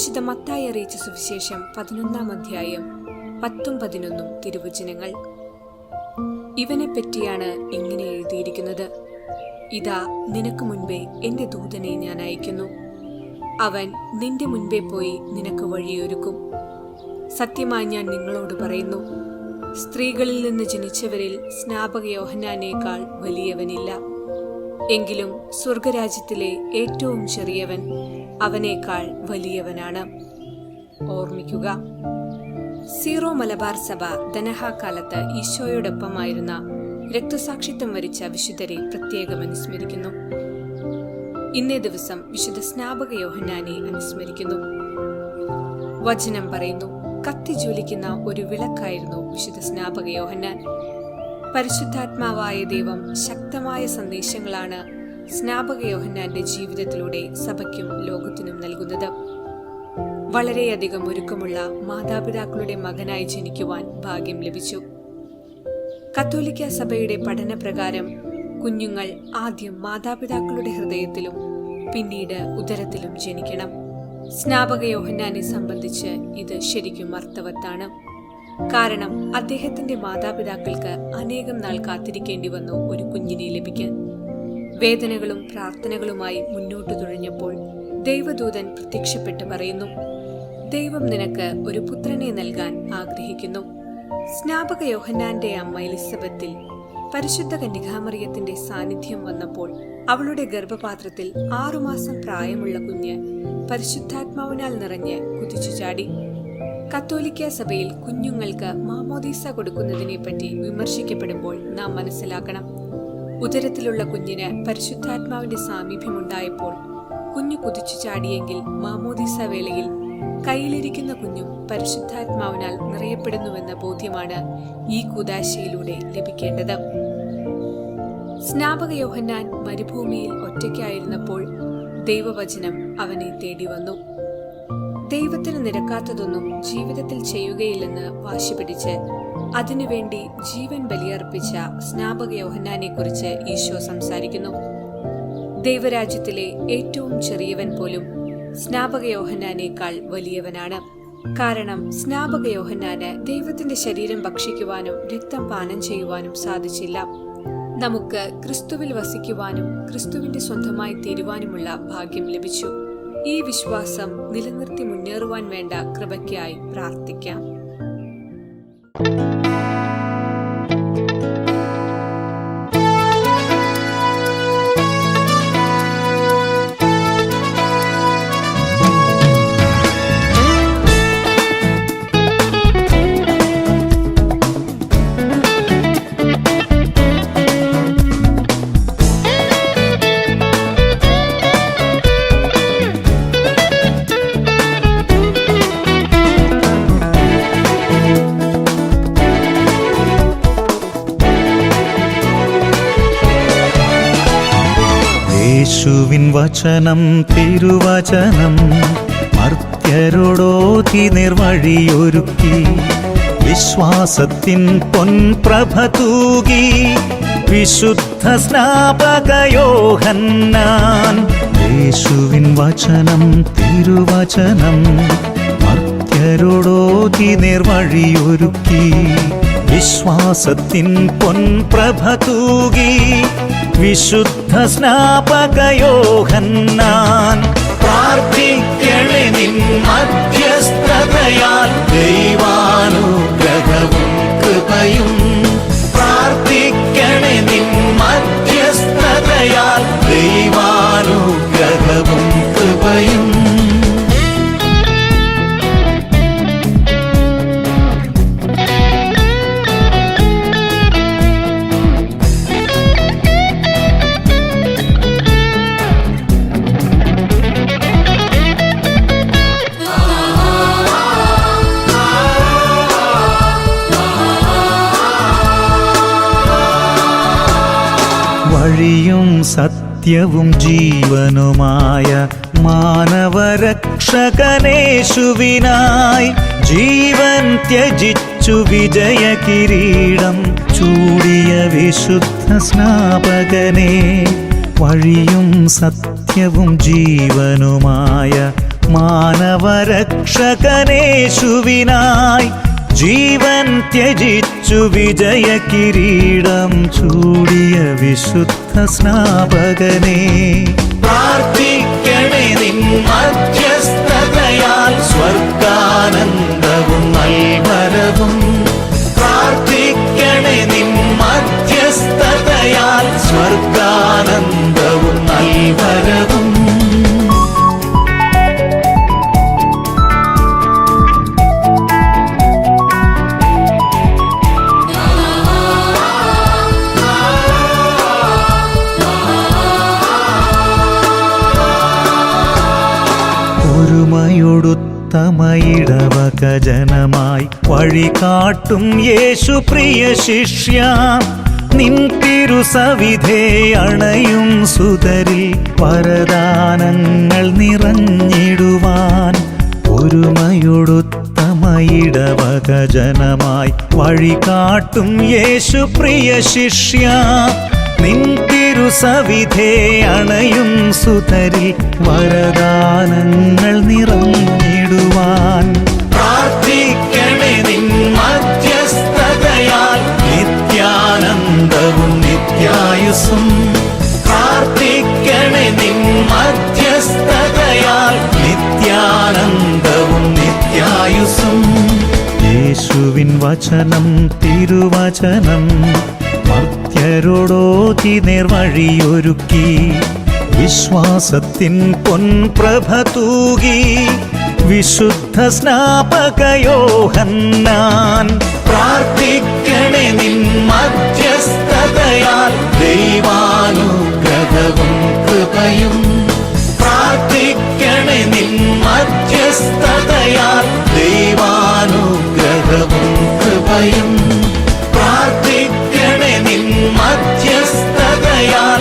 വിശുദ്ധ മത്തായി അറിയിച്ച സുവിശേഷം 11-ാം അധ്യായം 10-11 തിരുവചനങ്ങൾ. ഇവനെ പറ്റിയാണ് ഇങ്ങനെ എഴുതിയിരിക്കുന്നത്: ഇതാ, നിനക്ക് മുൻപേ എന്റെ ദൂതനെ ഞാൻ അയക്കുന്നു. അവൻ നിന്റെ മുൻപേ പോയി നിനക്ക് വഴിയൊരുക്കും. സത്യമായി ഞാൻ നിങ്ങളോട് പറയുന്നു, സ്ത്രീകളിൽ നിന്ന് ജനിച്ചവരിൽ സ്നാപക യോഹന്നാനേക്കാൾ വലിയവനില്ല. എങ്കിലും സ്വർഗരാജ്യത്തിലെ ഏറ്റവും ചെറിയവൻ അവനേക്കാൾ വലിയവനാണ്. ഓർമ്മിക്കുക, സീറോ മലബാർ സഭ ദനഹ കാലത്ത് ഈശോയോടൊപ്പമായിരുന്ന രക്തസാക്ഷിത്വം വരിച്ച വിശുദ്ധരെ പ്രത്യേകം അനുസ്മരിക്കുന്നു. ഇന്നേ ദിവസം വിശുദ്ധ സ്നാപക യോഹന്നാനെ അനുസ്മരിക്കുന്നു. വചനം പറയുന്നു, കത്തിജ്വലിക്കുന്ന ഒരു വിളക്കായിരുന്നു വിശുദ്ധ സ്നാപക യോഹന്നാൻ. പരിശുദ്ധാത്മാവായ ദൈവം ശക്തമായ സന്ദേശങ്ങളാണ് സ്നാപക യോഹന്നാന്റെ ജീവിതത്തിലൂടെ സഭയ്ക്കും ലോകത്തിനും നൽകുന്നത്. വളരെയധികം ഒരുക്കമുള്ള മാതാപിതാക്കളുടെ മകനായി ജനിക്കുവാൻ ഭാഗ്യം ലഭിച്ചു. കത്തോലിക്ക സഭയുടെ പഠനപ്രകാരം കുഞ്ഞുങ്ങൾ ആദ്യം മാതാപിതാക്കളുടെ ഹൃദയത്തിലും പിന്നീട് ഉദരത്തിലും ജനിക്കണം. സ്നാപക യോഹന്നാനെ സംബന്ധിച്ച് ഇത് ശരിക്കും അർത്ഥവത്താണ്. കാരണം അദ്ദേഹത്തിന്റെ മാതാപിതാക്കൾക്ക് അനേകം നാൾ കാത്തിരിക്കേണ്ടി വന്നു ഒരു കുഞ്ഞിനെ ലഭിക്കാൻ. വേദനകളും പ്രാർത്ഥനകളുമായി മുന്നോട്ടു തുഴഞ്ഞപ്പോൾ ദൈവദൂതൻ പ്രത്യക്ഷപ്പെട്ട് പറയുന്നു, ദൈവം നിനക്ക് ഒരു പുത്രനെ നൽകാൻ ആഗ്രഹിക്കുന്നു. സ്നാപക യോഹന്നാന്റെ അമ്മ എലിസബത്തിൽ പരിശുദ്ധ കന്യകാമറിയത്തിന്റെ സാന്നിധ്യം വന്നപ്പോൾ അവളുടെ ഗർഭപാത്രത്തിൽ 6 മാസം പ്രായമുള്ള കുഞ്ഞ് പരിശുദ്ധാത്മാവിനാൽ നിറഞ്ഞ് കുതിച്ചു ചാടി. കത്തോലിക്ക സഭയിൽ കുഞ്ഞുങ്ങൾക്ക് മാമോദീസ കൊടുക്കുന്നതിനെ പറ്റി വിമർശിക്കപ്പെടുമ്പോൾ നാം മനസ്സിലാക്കണം, ഉദരത്തിലുള്ള കുഞ്ഞിന് പരിശുദ്ധാത്മാവിന്റെ സാമീപ്യമുണ്ടായപ്പോൾ കുഞ്ഞു കുതിച്ചു ചാടിയെങ്കിൽ മാമോദീസ വേളയിൽ കയ്യിലിരിക്കുന്ന കുഞ്ഞും പരിശുദ്ധാത്മാവിനാൽ നിറയപ്പെടുന്നുവെന്ന ബോധ്യമാണ് ഈ കൂദാശയിലൂടെ ലഭിക്കേണ്ടത്. സ്നാപക യോഹന്നാൻ മരുഭൂമിയിൽ ഒറ്റയ്ക്കായിരുന്നപ്പോൾ ദൈവവചനം അവനെ തേടി വന്നു. ദൈവത്തിന് നിരക്കാത്തതൊന്നും ജീവിതത്തിൽ ചെയ്യുകയില്ലെന്ന് വാശി പിടിച്ച് അതിനുവേണ്ടി ജീവൻ ബലിയർപ്പിച്ച സ്നാപക യോഹന്നാനെ കുറിച്ച് ഈശോ സംസാരിക്കുന്നു. ദൈവരാജ്യത്തിലെ ഏറ്റവും ചെറിയവൻ പോലും സ്നാപക യോഹന്നാനേക്കാൾ വലിയവനാണ്. കാരണം സ്നാപക യോഹന്നാന് ദൈവത്തിന്റെ ശരീരം ഭക്ഷിക്കുവാനും രക്തം പാനം ചെയ്യുവാനും സാധിച്ചില്ല. നമുക്ക് ക്രിസ്തുവിൽ വസിക്കുവാനും ക്രിസ്തുവിന്റെ സ്വന്തമായി തീരുവാനുമുള്ള ഭാഗ്യം ലഭിച്ചു. ഈ വിശ്വാസം നിലനിർത്തി മുന്നേറുവാൻ വേണ്ട കൃപയ്ക്കായി പ്രാർത്ഥിക്കാം. യേശുവിൻ വചനം തിരുവചനം മർത്യരോടോതി നിർവഴിയൊരുക്കി, വിശ്വാസത്തിൻ പൊൻപ്രഭ തൂകി വിശുദ്ധ സ്നാപക യോഹന്നാൻ. യേശുവിൻ വചനം തിരുവചനം മർത്യരോടോതി നിർവഴിയൊരുക്കി, വിശ്വാസത്തിൻ പൊൻപ്രഭ തൂകി വിശുദ്ധ സ്നാപക യോഹന്നാൻ. പ്രാർത്ഥിക്കണേ നിൻ മധ്യസ്ഥതയാൽ ദൈവാനുഗ്രഹവും കൃപയും. പ്രാർത്ഥിക്കണേ നിൻ മധ്യസ്ഥതയാൽ ദൈവാനുഗ്രഹവും കൃപയും. വഴിയും സത്യവും ജീവനുമായ മാനവരക്ഷകനേശുവിനായി ജീവൻ ത്യജിച്ചു വിജയ കിരീടം ചൂടിയ വിശുദ്ധ സ്നാപകനെ. വഴിയും സത്യവും ജീവനുമായ മാനവരക്ഷകനേശുവിനായി ജീവൻ ത്യജിച്ചു വിജയ കിരീടം ചൂടിയ വിശുദ്ധ സ്നാപകനെ പ്രാർത്ഥിക്കണേ നിൻ മധ്യസ്ഥതയാൽ സ്വർഗാനന്ദവും നൽവരവും പ്രാർത്ഥിക്കണേ നിൻ മധ്യസ്ഥതയാൽ സ്വർഗാനന്ദവും നൽവരവും ഒരുമയൊടുത്തമയിടവക ജനമായി വഴി കാട്ടും യേശു പ്രിയ ശിഷ്യ നിൻ തിരുസവിധേ അണയും സുതരിൽ വരദാനങ്ങൾ നിറഞ്ഞിടുവാൻ ഒരുമയൊടുത്തമയിടവക ജനമായി വഴി കാട്ടും യേശു പ്രിയ ശിഷ്യ നിൻ തിരുസവിധേ അണയും സുതരിൽ വരദാനങ്ങൾ നിറഞ്ഞിടുവാൻ പ്രാർത്ഥിക്കണേ നിൻ മധ്യസ്ഥതയാൽ നിത്യാനന്ദവും നിത്യായുസ്സും പ്രാർത്ഥിക്കണേ നിൻ മധ്യസ്ഥതയാൽ നിത്യാനന്ദവും നിത്യായുസ്സും യേശുവിൻ വചനം തിരുവചനം മർത്യരോടോതി നേർവഴിയൊരുക്കി വിശ്വാസത്തിൻ പൊൻപ്രഭ തൂകി വിശുദ്ധ സ്നാപക യോഹന്നാൻ പ്രാർത്ഥിക്കണേ നിൻ മധ്യസ്ഥതയാൽ ദൈവാനുഗ്രഹവും കൃപയും പ്രാർത്ഥിക്കണേ നിൻ മധ്യസ്ഥതയാൽ ദൈവാനുഗ്രഹവും കൃപയും പ്രാർത്ഥിക്കണേ നിൻ മധ്യസ്ഥതയാൽ